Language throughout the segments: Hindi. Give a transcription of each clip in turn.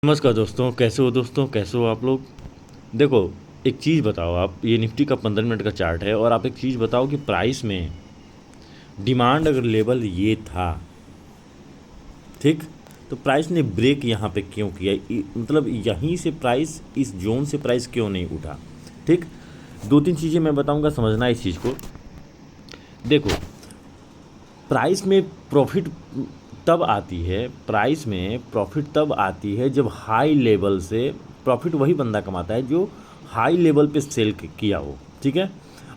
नमस्कार दोस्तों, कैसे हो आप लोग। देखो, एक चीज़ बताओ आप, ये निफ्टी का 15 मिनट का चार्ट है और आप एक चीज़ बताओ कि प्राइस में डिमांड अगर लेवल ये था, ठीक, तो प्राइस ने ब्रेक यहाँ पे क्यों किया, मतलब यहीं से प्राइस, इस जोन से प्राइस क्यों नहीं उठा। ठीक, दो तीन चीज़ें मैं बताऊंगा, समझना इस चीज़ को। देखो, प्राइस में प्रॉफिट तब आती है, प्राइस में प्रॉफिट तब आती है जब हाई लेवल से प्रॉफिट वही बंदा कमाता है जो हाई लेवल पे सेल किया हो, ठीक है।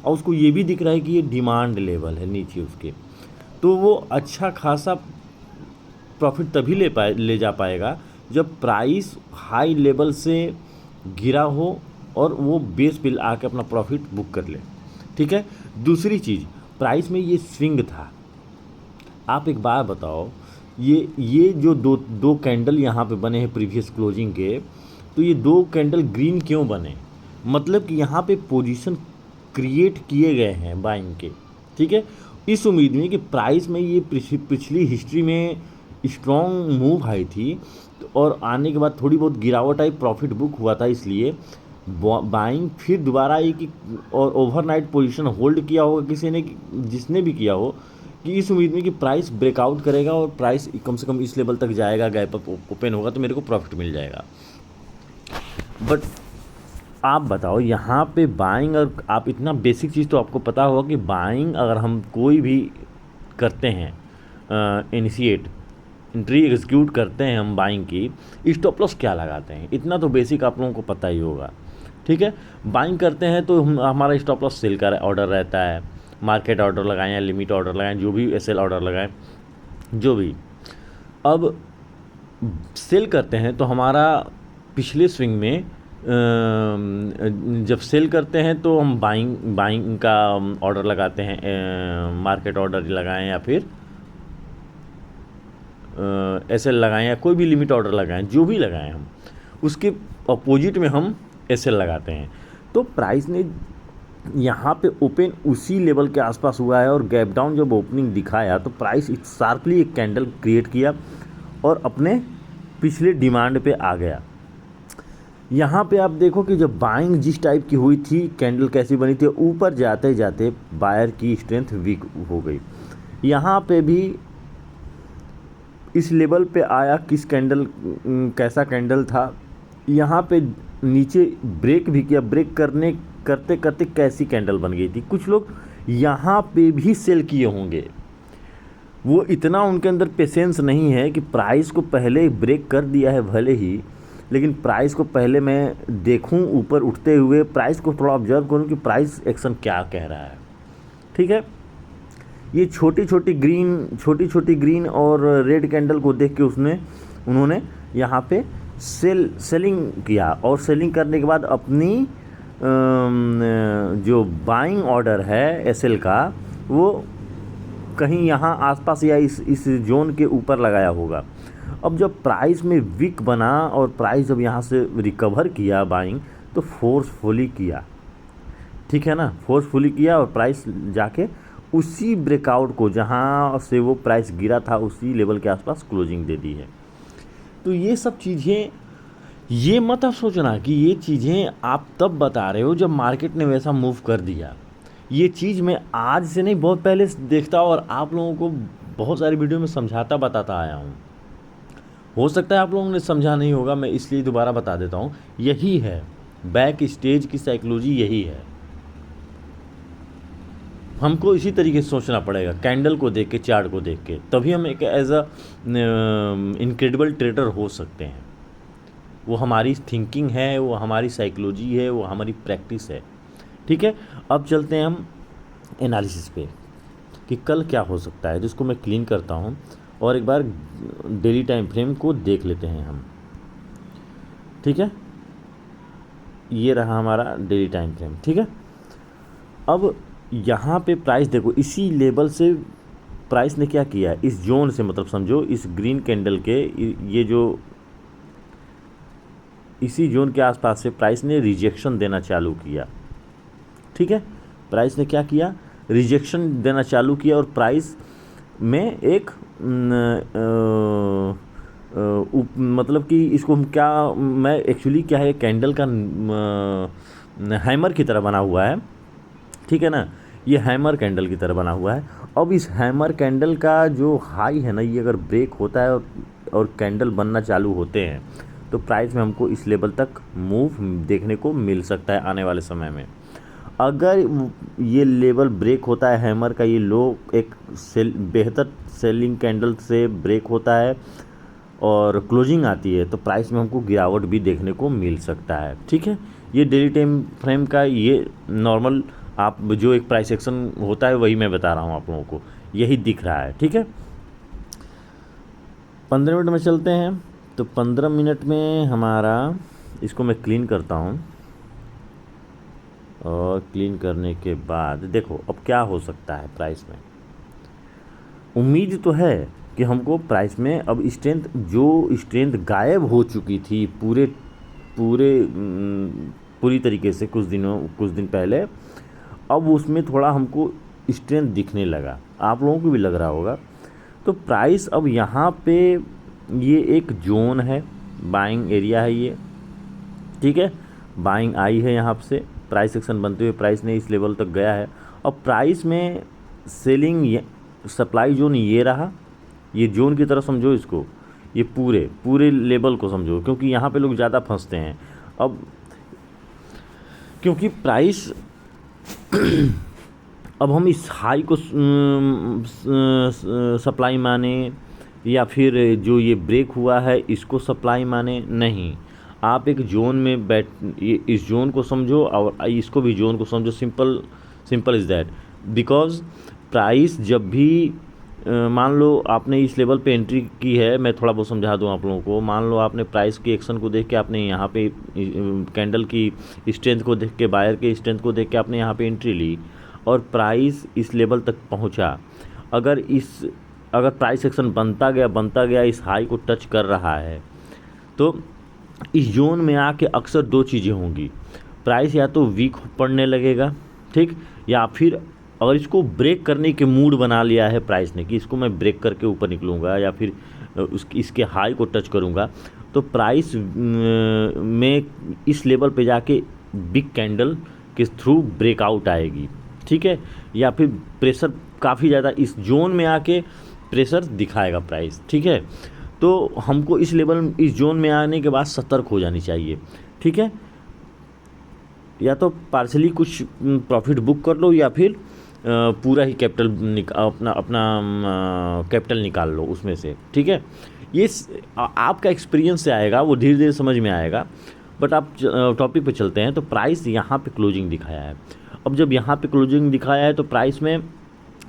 और उसको ये भी दिख रहा है कि ये डिमांड लेवल है नीचे उसके, तो वो अच्छा खासा प्रॉफिट तभी ले जा पाएगा जब प्राइस हाई लेवल से गिरा हो और वो बेस पे आके अपना प्रॉफिट बुक कर ले, ठीक है। दूसरी चीज़, प्राइस में ये स्विंग था। आप एक बार बताओ, ये जो दो दो कैंडल यहाँ पे बने हैं प्रीवियस क्लोजिंग के, तो ये दो कैंडल ग्रीन क्यों बने, मतलब कि यहाँ पे पोजीशन क्रिएट किए गए हैं बाइंग के, ठीक है। इस उम्मीद में कि प्राइस में ये पिछली हिस्ट्री में स्ट्रॉन्ग मूव आई थी, और आने के बाद थोड़ी बहुत गिरावट आई, प्रॉफिट बुक हुआ था, इसलिए बाइंग फिर दोबारा आई कि, और ओवरनाइट पोजीशन होल्ड किया होगा किसी ने, जिसने भी किया हो, कि इस उम्मीद में कि प्राइस ब्रेकआउट करेगा और प्राइस कम से कम इस लेवल तक जाएगा, गैप अप ओपन होगा तो मेरे को प्रॉफिट मिल जाएगा। बट आप बताओ यहाँ पे बाइंग, और आप इतना बेसिक चीज़ तो आपको पता होगा कि बाइंग अगर हम कोई भी करते हैं, इनिशिएट एंट्री एग्जीक्यूट करते हैं हम बाइंग की, स्टॉप लॉस क्या लगाते हैं, इतना तो बेसिक आप लोगों को पता ही होगा, ठीक है। बाइंग करते हैं तो हमारा स्टॉप लॉस सेल का ऑर्डर रहता है, मार्केट ऑर्डर लगाएं या लिमिट ऑर्डर लगाएं, जो भी एसएल ऑर्डर लगाएं, जो भी। अब सेल करते हैं तो हमारा पिछले स्विंग में जब सेल करते हैं तो हम बाइंग का ऑर्डर लगाते हैं, मार्केट ऑर्डर लगाएं या फिर एसएल लगाएं या कोई भी लिमिट ऑर्डर लगाएं, जो भी लगाएं, हम उसके अपोजिट में हम एसएल लगाते हैं। तो प्राइस ने यहाँ पे ओपन उसी लेवल के आसपास हुआ है, और गैप डाउन जब ओपनिंग दिखाया तो प्राइस शार्पली एक कैंडल क्रिएट किया और अपने पिछले डिमांड पे आ गया। यहाँ पे आप देखो कि जब बाइंग जिस टाइप की हुई थी, कैंडल कैसी बनी थी, ऊपर जाते जाते बायर की स्ट्रेंथ वीक हो गई। यहाँ पे भी इस लेवल पे आया, किस कैंडल, कैसा कैंडल था, यहाँ पे नीचे ब्रेक भी किया, ब्रेक करते करते कैसी कैंडल बन गई थी। कुछ लोग यहाँ पे भी सेल किए होंगे, वो इतना उनके अंदर पेशेंस नहीं है कि प्राइस को पहले ब्रेक कर दिया है भले ही, लेकिन प्राइस को पहले मैं देखूं ऊपर उठते हुए, प्राइस को थोड़ा ऑब्जर्व करूं कि प्राइस एक्शन क्या कह रहा है, ठीक है। ये छोटी छोटी ग्रीन और रेड कैंडल को देख के उन्होंने यहाँ पे सेलिंग किया, और सेलिंग करने के बाद अपनी जो बाइंग ऑर्डर है एसएल का, वो कहीं यहाँ आसपास या इस जोन के ऊपर लगाया होगा। अब जब प्राइस में वीक बना और प्राइस जब यहाँ से रिकवर किया बाइंग, तो फोर्सफुली किया, ठीक है ना, फोर्सफुली किया, और प्राइस जाके उसी ब्रेकआउट को, जहाँ से वो प्राइस गिरा था, उसी लेवल के आसपास क्लोजिंग दे दी है। तो ये सब चीज़ें, ये मत आप सोचना कि ये चीज़ें आप तब बता रहे हो जब मार्केट ने वैसा मूव कर दिया। ये चीज़ मैं आज से नहीं, बहुत पहले से देखता और आप लोगों को बहुत सारी वीडियो में समझाता बताता आया हूँ। हो सकता है आप लोगों ने समझा नहीं होगा, मैं इसलिए दोबारा बता देता हूँ। यही है बैक स्टेज की साइकोलॉजी, यही है। हमको इसी तरीके से सोचना पड़ेगा, कैंडल को देख के, चार्ट को देख के, तभी हम एक एज अ इनक्रेडिबल ट्रेडर हो सकते हैं। वो हमारी थिंकिंग है, वो हमारी साइकोलॉजी है, वो हमारी प्रैक्टिस है, ठीक है। अब चलते हैं हम एनालिसिस पे कि कल क्या हो सकता है, जिसको मैं क्लीन करता हूँ, और एक बार डेली टाइम फ्रेम को देख लेते हैं हम, ठीक है। ये रहा हमारा डेली टाइम फ्रेम, ठीक है। अब यहाँ पे प्राइस देखो, इसी लेवल से प्राइस ने क्या किया, इस जोन से, मतलब समझो इस ग्रीन कैंडल के, ये जो इसी जोन के आसपास से प्राइस ने रिजेक्शन देना चालू किया, ठीक है। प्राइस ने क्या किया, रिजेक्शन देना चालू किया, और प्राइस में एक मतलब कि इसको हम क्या, मैं एक्चुअली क्या है, कैंडल का हैमर की तरह बना हुआ है, ठीक है ना, ये हैमर कैंडल की तरह बना हुआ है। अब इस हैमर कैंडल का जो हाई है ना, ये अगर ब्रेक होता है और कैंडल बनना चालू होते हैं तो प्राइस में हमको इस लेवल तक मूव देखने को मिल सकता है आने वाले समय में। अगर ये लेवल ब्रेक होता है हैमर का, ये लो एक बेहतर सेलिंग कैंडल से ब्रेक होता है और क्लोजिंग आती है तो प्राइस में हमको गिरावट भी देखने को मिल सकता है, ठीक है। ये डेली टाइम फ्रेम का ये नॉर्मल आप जो एक प्राइस एक्शन होता है वही मैं बता रहा हूँ आप लोगों को, यही दिख रहा है, ठीक है। 15 मिनट में चलते हैं। तो 15 मिनट में हमारा, इसको मैं क्लीन करता हूँ और क्लीन करने के बाद देखो अब क्या हो सकता है प्राइस में। उम्मीद तो है कि हमको प्राइस में अब स्ट्रेंथ गायब हो चुकी थी पूरी तरीके से कुछ दिन पहले, अब उसमें थोड़ा हमको स्ट्रेंथ दिखने लगा, आप लोगों को भी लग रहा होगा। तो प्राइस अब यहाँ पे ये एक जोन है, बाइंग एरिया है ये, ठीक है। बाइंग आई है यहाँ से, प्राइस एक्शन बनते हुए प्राइस ने इस लेवल तक गया है। अब प्राइस में सेलिंग सप्लाई जोन ये रहा, ये जोन की तरह समझो इसको, ये पूरे लेवल को समझो, क्योंकि यहाँ पे लोग ज़्यादा फंसते हैं। अब क्योंकि प्राइस अब हम इस हाई को सप्लाई माने या फिर जो ये ब्रेक हुआ है इसको सप्लाई माने, नहीं। आप एक जोन में इस जोन को समझो और इसको भी जोन को समझो, simple is that. Because price जब भी मान लो आपने इस लेवल पे एंट्री की है, मैं थोड़ा बहुत समझा दूं आप लोगों को। मान लो आपने प्राइस की एक्शन को देख के आपने यहाँ पे कैंडल की स्ट्रेंथ को देख के, बायर के स्ट्रेंथ को देख के आपने यहाँ पे एंट्री ली और प्राइस इस लेवल तक पहुँचा। अगर प्राइस एक्शन बनता गया इस हाई को टच कर रहा है तो इस जोन में आके अक्सर दो चीज़ें होंगी, प्राइस या तो वीक पड़ने लगेगा, ठीक, या फिर अगर इसको ब्रेक करने के मूड बना लिया है प्राइस ने कि इसको मैं ब्रेक करके ऊपर निकलूँगा या फिर इसके हाई को टच करूँगा, तो प्राइस में इस लेवल पे जाके बिग कैंडल के थ्रू ब्रेकआउट आएगी, ठीक है, या फिर प्रेशर काफ़ी ज़्यादा इस जोन में आके प्रेशर दिखाएगा प्राइस, ठीक है। तो हमको इस जोन में आने के बाद सतर्क हो जानी चाहिए, ठीक है। या तो पार्शली कुछ प्रॉफिट बुक कर लो या फिर पूरा ही कैपिटल अपना कैपिटल निकाल लो उसमें से, ठीक है। ये आपका एक्सपीरियंस से आएगा, वो धीरे धीरे समझ में आएगा। बट आप टॉपिक पे चलते हैं। तो प्राइस यहाँ पे क्लोजिंग दिखाया है। अब जब यहाँ पे क्लोजिंग दिखाया है तो प्राइस में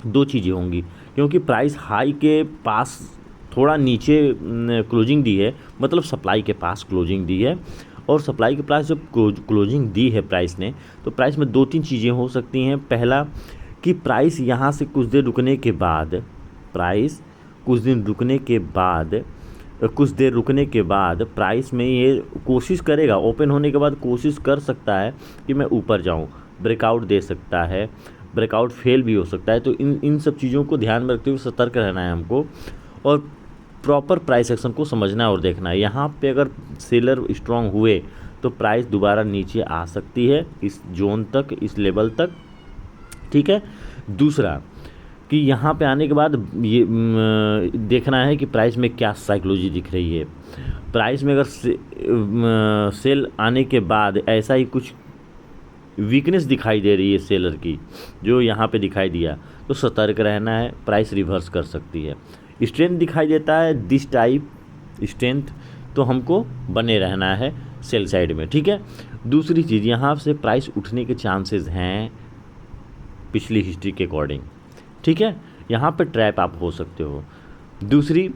दो चीज़ें होंगी, क्योंकि प्राइस हाई के पास थोड़ा नीचे क्लोजिंग दी है, मतलब सप्लाई के पास क्लोजिंग दी है, और सप्लाई के पास जब क्लोजिंग दी है प्राइस ने, तो प्राइस में दो तीन चीज़ें हो सकती हैं। पहला कि प्राइस यहाँ से कुछ देर रुकने के बाद प्राइस में ये कोशिश करेगा, ओपन होने के बाद कोशिश कर सकता है कि मैं ऊपर जाऊँ, ब्रेकआउट दे सकता है, ब्रेकआउट फेल भी हो सकता है। तो इन सब चीज़ों को ध्यान में रखते हुए सतर्क रहना है हमको और प्रॉपर प्राइस एक्शन को समझना और देखना है। यहाँ पे अगर सेलर स्ट्रांग हुए तो प्राइस दोबारा नीचे आ सकती है इस जोन तक, इस लेवल तक, ठीक है। दूसरा कि यहाँ पे आने के बाद ये देखना है कि प्राइस में क्या साइकोलॉजी दिख रही है। प्राइस में अगर सेल आने के बाद ऐसा ही कुछ वीकनेस दिखाई दे रही है सेलर की, जो यहाँ पे दिखाई दिया, तो सतर्क रहना है, प्राइस रिवर्स कर सकती है। स्ट्रेंथ दिखाई देता है दिस टाइप स्ट्रेंथ, तो हमको बने रहना है सेल साइड में, ठीक है। दूसरी चीज़, यहाँ से प्राइस उठने के चांसेस हैं पिछली हिस्ट्री के अकॉर्डिंग, ठीक है। यहाँ पे ट्रैप आप हो सकते हो। दूसरी,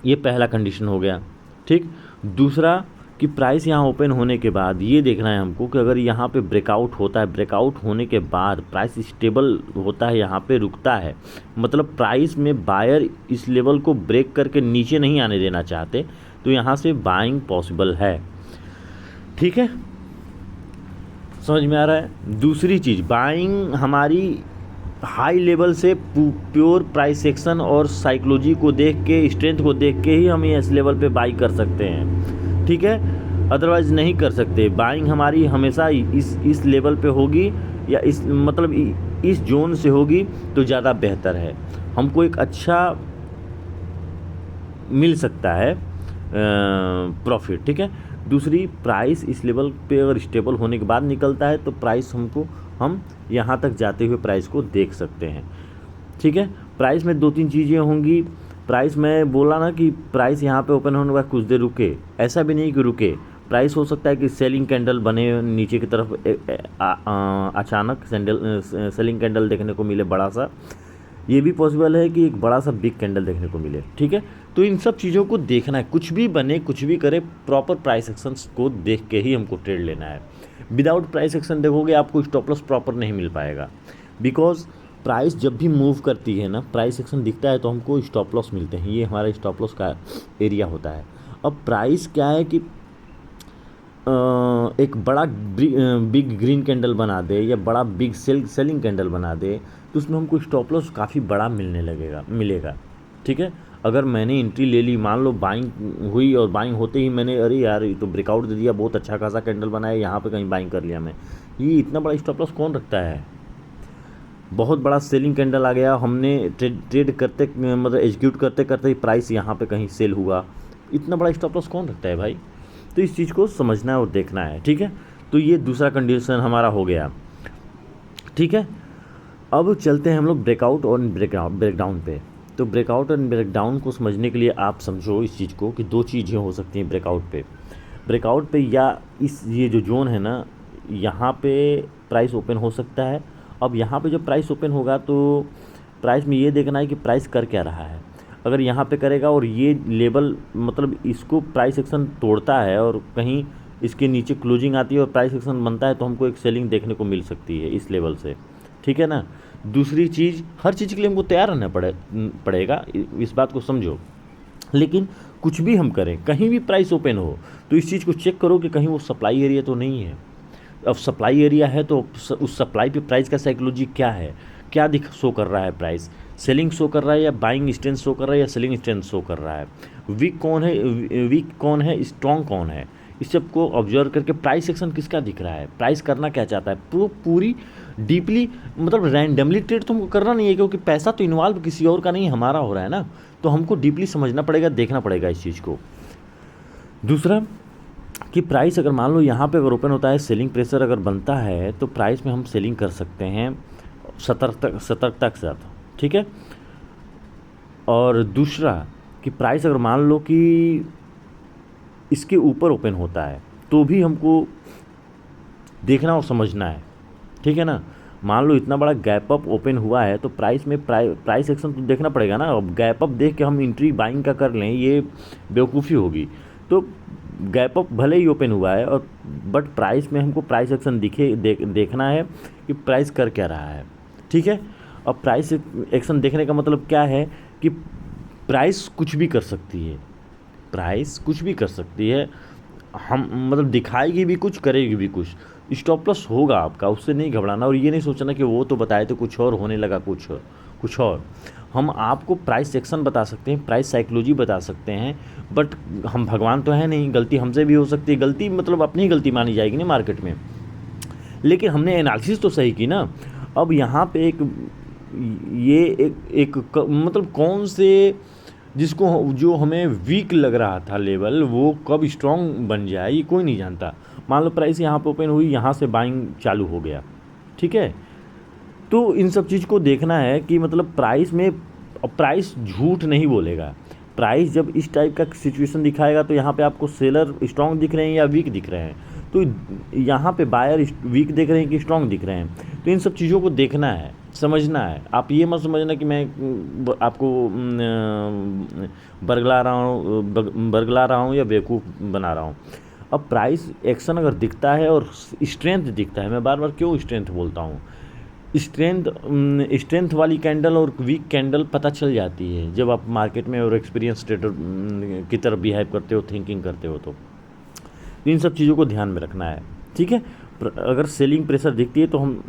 ये पहला कंडीशन हो गया, ठीक। दूसरा कि प्राइस यहाँ ओपन होने के बाद ये देखना है हमको कि अगर यहाँ पे ब्रेकआउट होता है, ब्रेकआउट होने के बाद प्राइस स्टेबल होता है, यहाँ पे रुकता है, मतलब प्राइस में बायर इस लेवल को ब्रेक करके नीचे नहीं आने देना चाहते, तो यहाँ से बाइंग पॉसिबल है, ठीक है। समझ में आ रहा है। दूसरी चीज़, बाइंग हमारी हाई लेवल से प्योर प्राइस एक्शन और साइकोलॉजी को देख के, स्ट्रेंथ को देख के ही हम इस लेवल पे बाई कर सकते हैं, ठीक है। अदरवाइज नहीं कर सकते। बाइंग हमारी हमेशा इस लेवल पे होगी या इस मतलब इस जोन से होगी तो ज़्यादा बेहतर है, हमको एक अच्छा मिल सकता है प्रॉफिट, ठीक है। दूसरी, प्राइस इस लेवल पे अगर स्टेबल होने के बाद निकलता है तो प्राइस हम यहाँ तक जाते हुए प्राइस को देख सकते हैं, ठीक है। प्राइस में 2-3 चीज़ें होंगी। प्राइस में बोला ना कि प्राइस यहाँ पे ओपन होने के बाद कुछ देर रुके, ऐसा भी नहीं कि रुके। प्राइस हो सकता है कि सेलिंग कैंडल बने नीचे की तरफ, अचानक सेलिंग कैंडल देखने को मिले बड़ा सा, ये भी पॉसिबल है कि एक बड़ा सा बिग कैंडल देखने को मिले, ठीक है। तो इन सब चीज़ों को देखना है, कुछ भी बने कुछ भी करे, प्रॉपर प्राइस एक्शंस को देख के ही हमको ट्रेड लेना है। विदाउट प्राइस एक्शन देखोगे आपको स्टॉप लॉस प्रॉपर नहीं मिल पाएगा, बिकॉज प्राइस जब भी मूव करती है ना, प्राइस एक्शन दिखता है तो हमको स्टॉप लॉस मिलते हैं, ये हमारा स्टॉप लॉस का एरिया होता है। अब प्राइस क्या है कि एक बड़ा बिग ग्रीन कैंडल बना दे या बड़ा बिग सेलिंग कैंडल बना दे तो उसमें हमको स्टॉप लॉस काफ़ी बड़ा मिलेगा, ठीक है। अगर मैंने एंट्री ले ली, मान लो बाइंग हुई और बाइंग होते ही मैंने, अरे यार ये तो ब्रेकआउट दे दिया, बहुत अच्छा खासा कैंडल बनाया, यहाँ पे कहीं बाइंग कर लिया मैं, ये इतना बड़ा स्टॉप लॉस कौन रखता है। बहुत बड़ा सेलिंग कैंडल आ गया, हमने ट्रेड करते मतलब एग्जीक्यूट करते करते प्राइस यहाँ पे कहीं सेल हुआ, इतना बड़ा स्टॉप लॉस कौन रखता है भाई। तो इस चीज़ को समझना है और देखना है, ठीक है। तो ये दूसरा कंडीशन हमारा हो गया, ठीक है। अब चलते हैं हम लोग ब्रेकआउट और ब्रेकडाउन पे। तो ब्रेकआउट और ब्रेकडाउन को समझने के लिए आप समझो इस चीज़ को कि 2 चीज़ें हो सकती हैं ब्रेकआउट पे या ये जो जोन है ना, यहाँ पे प्राइस ओपन हो सकता है। अब यहाँ पे जब प्राइस ओपन होगा तो प्राइस में ये देखना है कि प्राइस कर क्या रहा है। अगर यहाँ पे करेगा और ये लेवल मतलब इसको प्राइस एक्शन तोड़ता है और कहीं इसके नीचे क्लोजिंग आती है और प्राइस एक्शन बनता है तो हमको एक सेलिंग देखने को मिल सकती है इस लेवल से, ठीक है ना। दूसरी चीज़, हर चीज़ के लिए हमको तैयार रहना पड़ेगा, इस बात को समझो। लेकिन कुछ भी हम करें, कहीं भी प्राइस ओपन हो तो इस चीज़ को चेक करो कि कहीं वो सप्लाई एरिया तो नहीं है। अब सप्लाई एरिया है तो उस सप्लाई पे प्राइस का साइकोलॉजी क्या है, क्या शो कर रहा है, प्राइस सेलिंग शो कर रहा है या बाइंग स्ट्रेंथ शो कर रहा है या सेलिंग स्ट्रेंथ शो कर रहा है, वीक कौन है स्ट्रॉन्ग कौन है, इस सब को ऑब्जर्व करके प्राइस एक्शन किसका दिख रहा है, प्राइस करना क्या चाहता है। पूरी डीपली मतलब रैंडमली ट्रेड तो हमको करना नहीं है, क्योंकि पैसा तो इन्वॉल्व किसी और का नहीं, हमारा हो रहा है ना। तो हमको डीपली समझना पड़ेगा, देखना पड़ेगा इस चीज़ को। दूसरा कि प्राइस अगर मान लो यहाँ पे अगर ओपन होता है, सेलिंग प्रेशर अगर बनता है तो प्राइस में हम सेलिंग कर सकते हैं सतर्कता के साथ, ठीक है। और दूसरा कि प्राइस अगर मान लो कि इसके ऊपर ओपन होता है तो भी हमको देखना और समझना है, ठीक है ना। मान लो इतना बड़ा गैप अप ओपन हुआ है तो प्राइस में प्राइस एक्शन तो देखना पड़ेगा ना। अब गैप अप देख के हम एंट्री बाइंग का कर लें, ये बेवकूफ़ी होगी। तो गैप अप भले ही ओपन हुआ है और बट प्राइस में हमको प्राइस एक्शन देखना है कि प्राइस कर क्या रहा है, ठीक है। अब प्राइस एक्शन देखने का मतलब क्या है कि प्राइस कुछ भी कर सकती है, प्राइस कुछ भी कर सकती है, हम मतलब दिखाएगी भी कुछ, करेगी भी कुछ। स्टॉप लॉस होगा आपका, उससे नहीं घबराना और ये नहीं सोचना कि वो तो बताए तो कुछ और होने लगा कुछ और। हम आपको प्राइस एक्शन बता सकते हैं, प्राइस साइकोलॉजी बता सकते हैं, बट हम भगवान तो है नहीं, गलती हमसे भी हो सकती है। गलती मतलब अपनी गलती मानी जाएगी ना मार्केट में, लेकिन हमने एनालिसिस तो सही की ना। अब यहाँ पे एक मतलब कौन से जिसको जो हमें वीक लग रहा था लेवल, वो कब स्ट्रॉन्ग बन जाए ये कोई नहीं जानता। मान लो प्राइस यहाँ पे ओपन हुई, यहाँ से बाइंग चालू हो गया, ठीक है। तो इन सब चीज़ को देखना है कि मतलब प्राइस झूठ नहीं बोलेगा। प्राइस जब इस टाइप का सिचुएशन दिखाएगा तो यहाँ पे आपको सेलर स्ट्रॉन्ग दिख रहे हैं या वीक दिख रहे हैं, तो यहाँ पे बायर वीक दिख रहे हैं कि स्ट्रॉन्ग दिख रहे हैं। तो इन सब चीज़ों को देखना है, समझना है। आप ये मत समझना कि मैं आपको बरगला रहा हूँ या बेवकूफ़ बना रहा हूँ। अब प्राइस एक्शन अगर दिखता है और स्ट्रेंथ दिखता है, मैं बार बार क्यों स्ट्रेंथ बोलता हूँ, स्ट्रेंथ वाली कैंडल और वीक कैंडल पता चल जाती है जब आप मार्केट में और एक्सपीरियंस ट्रेडर की तरह बिहेव करते हो, थिंकिंग करते हो। तो इन सब चीज़ों को ध्यान में रखना है, ठीक है। अगर सेलिंग प्रेशर दिखती है तो हम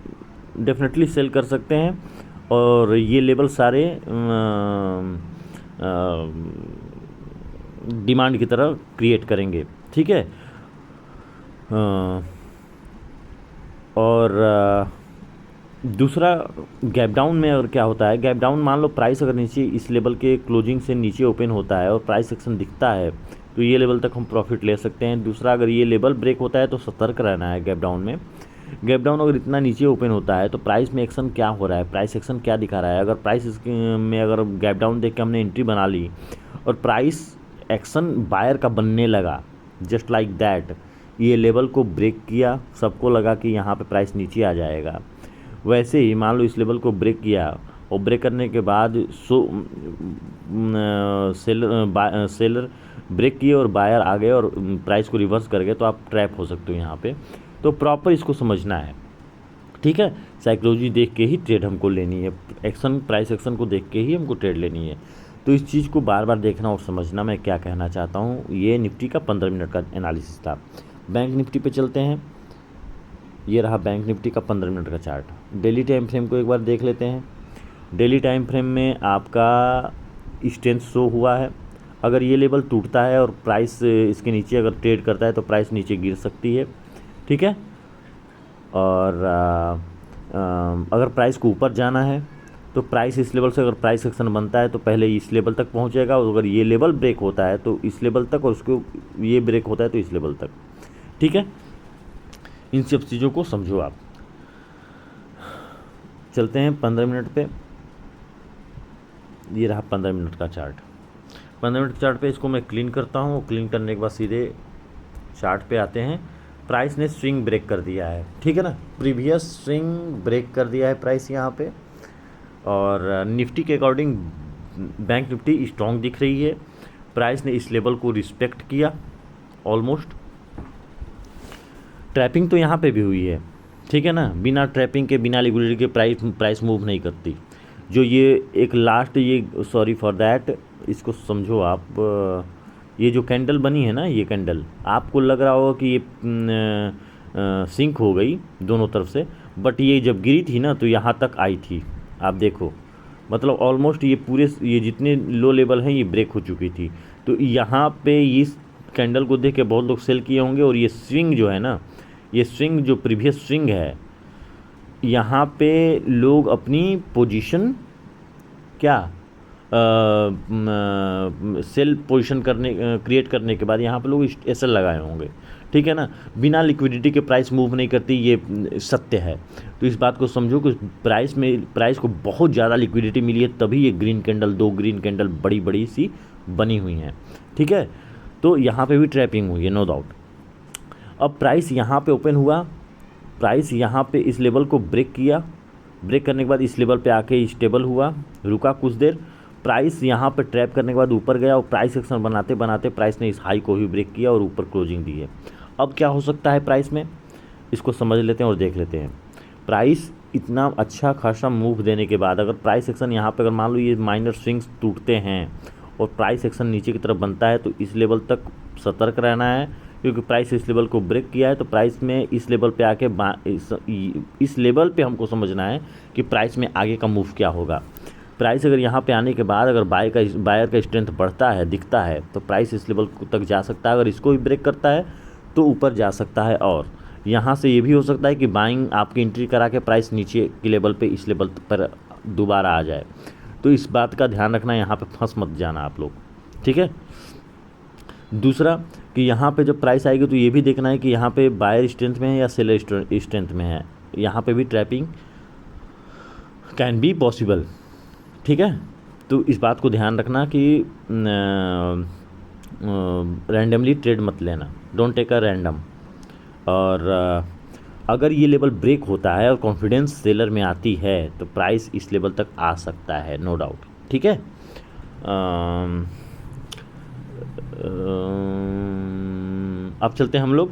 डेफिनेटली सेल कर सकते हैं और ये लेवल सारे डिमांड की तरह क्रिएट करेंगे, ठीक है। और दूसरा गैप डाउन में अगर क्या होता है, गैप डाउन मान लो प्राइस अगर नीचे इस लेवल के क्लोजिंग से नीचे ओपन होता है और प्राइस एक्शन दिखता है तो ये लेवल तक हम प्रॉफिट ले सकते हैं। दूसरा, अगर ये लेवल ब्रेक होता है तो सतर्क रहना है गैप डाउन में। गैप डाउन अगर इतना नीचे ओपन होता है तो प्राइस में एक्शन क्या हो रहा है, प्राइस एक्शन क्या दिखा रहा है। अगर प्राइस में अगर गैप डाउन देख के हमने एंट्री बना ली और प्राइस एक्शन बायर का बनने लगा जस्ट लाइक दैट, ये लेवल को ब्रेक किया, सबको लगा कि यहाँ पे प्राइस नीचे आ जाएगा। वैसे ही मान लो इस लेवल को ब्रेक किया और ब्रेक करने के बाद सेलर ब्रेक किए और बायर आ गए और प्राइस को रिवर्स कर गए, तो आप ट्रैप हो सकते हो यहाँ पे। तो प्रॉपर इसको समझना है, ठीक है। साइकोलॉजी देख के ही ट्रेड हमको लेनी है, एक्शन प्राइस एक्शन को देख के ही हमको ट्रेड लेनी है। तो इस चीज़ को बार बार देखना और समझना मैं क्या कहना चाहता हूँ। ये निफ्टी का 15 मिनट का एनालिसिस था। बैंक निफ्टी पे चलते हैं। ये रहा बैंक निफ्टी का 15 मिनट का चार्ट। डेली टाइम फ्रेम को एक बार देख लेते हैं। डेली टाइम फ्रेम में आपका स्ट्रेंथ शो हुआ है। अगर ये लेवल टूटता है और प्राइस इसके नीचे अगर ट्रेड करता है तो प्राइस नीचे गिर सकती है, ठीक है। और अगर प्राइस को ऊपर जाना है तो प्राइस इस लेवल से अगर प्राइस एक्शन बनता है तो पहले इस लेवल तक पहुंचेगा, और अगर ये लेवल ब्रेक होता है तो इस लेवल तक, और उसको ये ब्रेक होता है तो इस लेवल तक, ठीक है। इन सब चीज़ों को समझो आप। चलते हैं 15 मिनट पे। ये रहा 15 मिनट का चार्ट। 15 मिनट चार्ट पे इसको मैं क्लीन करता हूँ। क्लीन करने के बाद सीधे चार्ट पे आते हैं। प्राइस ने स्विंग ब्रेक कर दिया है, ठीक है ना। प्रीवियस स्विंग ब्रेक कर दिया है प्राइस यहाँ पे। और निफ्टी के अकॉर्डिंग बैंक निफ्टी स्ट्रॉन्ग दिख रही है। प्राइस ने इस लेवल को रिस्पेक्ट किया ऑलमोस्ट। ट्रैपिंग तो यहाँ पे भी हुई है, ठीक है ना। बिना ट्रैपिंग के, बिना लिक्विडिटी के प्राइस मूव नहीं करती। जो ये एक लास्ट, ये सॉरी फॉर दैट, इसको समझो आप। ये जो कैंडल बनी है ना, ये कैंडल आपको लग रहा होगा कि ये सिंक हो गई दोनों तरफ से, बट ये जब गिरी थी ना तो यहाँ तक आई थी। आप देखो, मतलब ऑलमोस्ट ये पूरे, ये जितने लो लेवल हैं ये ब्रेक हो चुकी थी। तो यहाँ पे इस कैंडल को देख के बहुत लोग सेल किए होंगे। और ये स्विंग जो है ना, ये स्विंग जो प्रीवियस स्विंग है, यहाँ पे लोग अपनी पोजीशन क्या सेल पोजीशन क्रिएट करने के बाद यहाँ पे लोग एसएल लगाए होंगे, ठीक है ना। बिना लिक्विडिटी के प्राइस मूव नहीं करती, ये सत्य है। तो इस बात को समझो कि प्राइस को बहुत ज़्यादा लिक्विडिटी मिली है, तभी ये ग्रीन कैंडल, 2 ग्रीन कैंडल बड़ी बड़ी सी बनी हुई हैं, ठीक है। तो यहाँ पे भी ट्रैपिंग हुई है, नो डाउट। अब प्राइस यहाँ पे ओपन हुआ, प्राइस यहाँ पे इस लेवल को ब्रेक किया। ब्रेक करने के बाद इस लेवल पे आके स्टेबल हुआ, रुका कुछ देर। प्राइस यहाँ पे ट्रैप करने के बाद ऊपर गया और प्राइस एक्शन बनाते बनाते प्राइस ने इस हाई को भी ब्रेक किया और ऊपर क्लोजिंग दी है। अब क्या हो सकता है प्राइस में, इसको समझ लेते हैं और देख लेते हैं। प्राइस इतना अच्छा खासा मूव देने के बाद अगर प्राइस एक्शन यहाँ पे, अगर मान लो ये माइनर स्विंग्स टूटते हैं और प्राइस एक्शन नीचे की तरफ बनता है, तो इस लेवल तक सतर्क रहना है, क्योंकि प्राइस इस लेवल को ब्रेक किया है। तो प्राइस में इस लेवल पे आके इस लेवल पे हमको समझना है कि प्राइस में आगे का मूव क्या होगा। प्राइस अगर यहाँ पे आने के बाद अगर बायर का स्ट्रेंथ बढ़ता है, दिखता है, तो प्राइस इस लेवल तक जा सकता है। अगर इसको भी ब्रेक करता है तो ऊपर जा सकता है। और यहाँ से ये भी हो सकता है कि बाइंग आपकी एंट्री करा के प्राइस नीचे के लेवल पे, इस लेवल पर दोबारा आ जाए। तो इस बात का ध्यान रखना, यहाँ पे फंस मत जाना आप लोग, ठीक है। दूसरा कि यहाँ पे जब प्राइस आएगी तो ये भी देखना है कि यहाँ पे बायर स्ट्रेंथ में है या सेलर स्ट्रेंथ में है। यहाँ पे भी ट्रैपिंग कैन बी पॉसिबल, ठीक है। तो इस बात को ध्यान रखना कि रैंडमली ट्रेड मत लेना, डोंट टेक अ रैंडम। और अगर ये लेवल ब्रेक होता है और कॉन्फिडेंस सेलर में आती है तो प्राइस इस लेवल तक आ सकता है, नो डाउट, ठीक है। अब चलते हैं हम लोग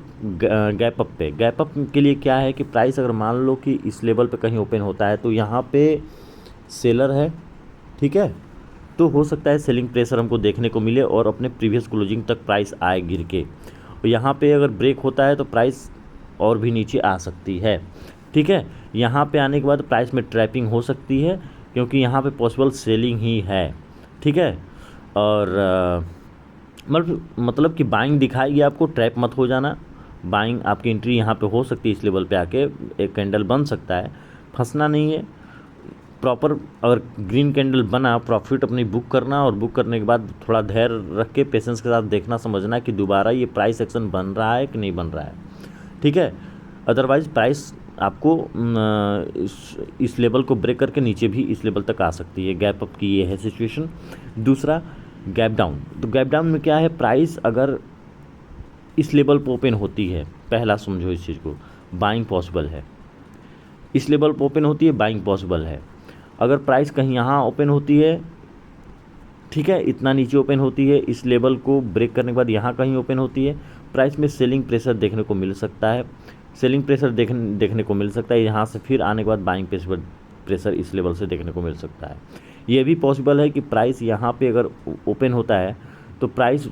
गैप अप पे। गैप अप के लिए क्या है कि प्राइस अगर मान लो कि इस लेवल पे कहीं ओपन होता है तो यहाँ पे सेलर है, ठीक है। तो हो सकता है सेलिंग प्रेशर हमको देखने को मिले और अपने प्रीवियस क्लोजिंग तक प्राइस आए गिर के। और यहाँ पे अगर ब्रेक होता है तो प्राइस और भी नीचे आ सकती है, ठीक है। यहाँ पे आने के बाद प्राइस में ट्रैपिंग हो सकती है, क्योंकि यहाँ पे पॉसिबल सेलिंग ही है, ठीक है। और मतलब कि बाइंग दिखाएगी आपको, ट्रैप मत हो जाना। बाइंग आपकी एंट्री यहाँ पे हो सकती है, इस लेवल पे आके एक कैंडल बन सकता है, फंसना नहीं है। प्रॉपर अगर ग्रीन कैंडल बना, प्रॉफिट अपनी बुक करना, और बुक करने के बाद थोड़ा धैर्य रख के पेशेंस के साथ देखना, समझना कि दोबारा ये प्राइस एक्शन बन रहा है कि नहीं बन रहा है, ठीक है। अदरवाइज़ प्राइस आपको इस लेवल को ब्रेक करके नीचे भी इस लेवल तक आ सकती है। गैप अप की ये है सिचुएशन। दूसरा गैप डाउन, तो गैप डाउन में क्या है, प्राइस अगर इस लेवल पर ओपन होती है, पहला समझो इस चीज़ को, बाइंग पॉसिबल है। इस लेवल पर ओपन होती है, बाइंग पॉसिबल है। अगर प्राइस कहीं यहाँ ओपन होती है, ठीक है, इतना नीचे ओपन होती है, इस लेवल को ब्रेक करने के बाद यहाँ कहीं ओपन होती है, प्राइस में सेलिंग प्रेशर देखने को मिल सकता है। सेलिंग प्रेशर देखने को मिल सकता है, यहाँ से फिर आने के बाद बाइंग प्रेशर इस लेवल से देखने को मिल सकता है। ये भी पॉसिबल है कि प्राइस यहाँ पे अगर ओपन होता है तो प्राइस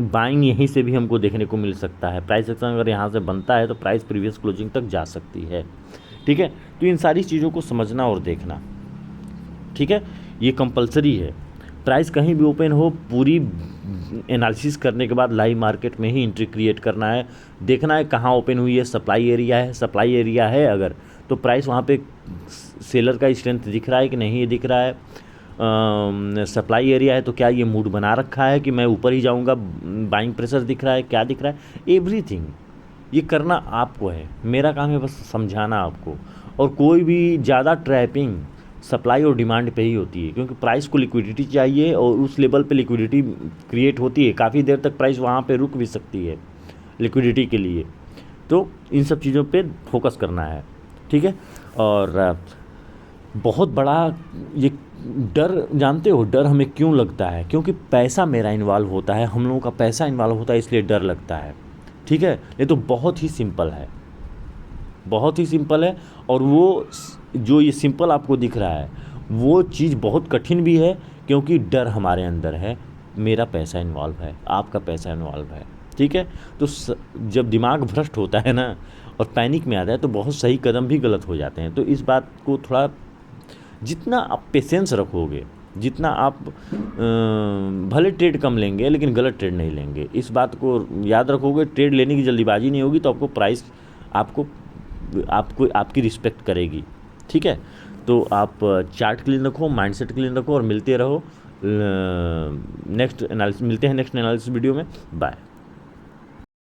बाइंग यहीं से भी हमको देखने को मिल सकता है। प्राइस एक्शन अगर यहाँ से बनता है तो प्राइस प्रीवियस क्लोजिंग तक जा सकती है, ठीक है। तो इन सारी चीज़ों को समझना और देखना, ठीक है, ये कंपलसरी है। प्राइस कहीं भी ओपन हो, पूरी एनालिसिस करने के बाद लाइव मार्केट में ही एंट्री क्रिएट करना है। देखना है कहाँ ओपन हुई है, सप्लाई एरिया है, सप्लाई एरिया है अगर तो प्राइस वहाँ पे सेलर का स्ट्रेंथ दिख रहा है कि नहीं, ये दिख रहा है। सप्लाई एरिया है तो क्या ये मूड बना रखा है कि मैं ऊपर ही जाऊँगा, बाइंग प्रेशर दिख रहा है, क्या दिख रहा है, एवरीथिंग ये करना आपको है। मेरा काम है बस समझाना आपको। और कोई भी ज़्यादा ट्रैपिंग सप्लाई और डिमांड पे ही होती है, क्योंकि प्राइस को लिक्विडिटी चाहिए और उस लेवल पे लिक्विडिटी क्रिएट होती है, काफ़ी देर तक प्राइस वहाँ पे रुक भी सकती है लिक्विडिटी के लिए। तो इन सब चीज़ों पे फोकस करना है, ठीक है। और बहुत बड़ा ये डर, जानते हो डर हमें क्यों लगता है, क्योंकि पैसा मेरा इन्वॉल्व होता है, हम लोगों का पैसा इन्वॉल्व होता है, इसलिए डर लगता है, ठीक है। ये तो बहुत ही सिंपल है, बहुत ही सिंपल है। और वो जो ये सिंपल आपको दिख रहा है वो चीज़ बहुत कठिन भी है, क्योंकि डर हमारे अंदर है, मेरा पैसा इन्वॉल्व है, आपका पैसा इन्वॉल्व है, ठीक है। तो जब दिमाग भ्रष्ट होता है ना और पैनिक में आता है तो बहुत सही कदम भी गलत हो जाते हैं। तो इस बात को थोड़ा, जितना आप पेशेंस रखोगे, जितना आप भले ट्रेड कम लेंगे लेकिन गलत ट्रेड नहीं लेंगे, इस बात को याद रखोगे। ट्रेड लेने की जल्दीबाजी नहीं होगी तो आपको प्राइस आपको आपकी रिस्पेक्ट करेगी, ठीक है। तो आप चार्ट क्लीन रखो, माइंडसेट क्लीन रखो और मिलते रहो नेक्स्ट एनालिसिस, मिलते हैं नेक्स्ट एनालिसिस वीडियो में। बाय।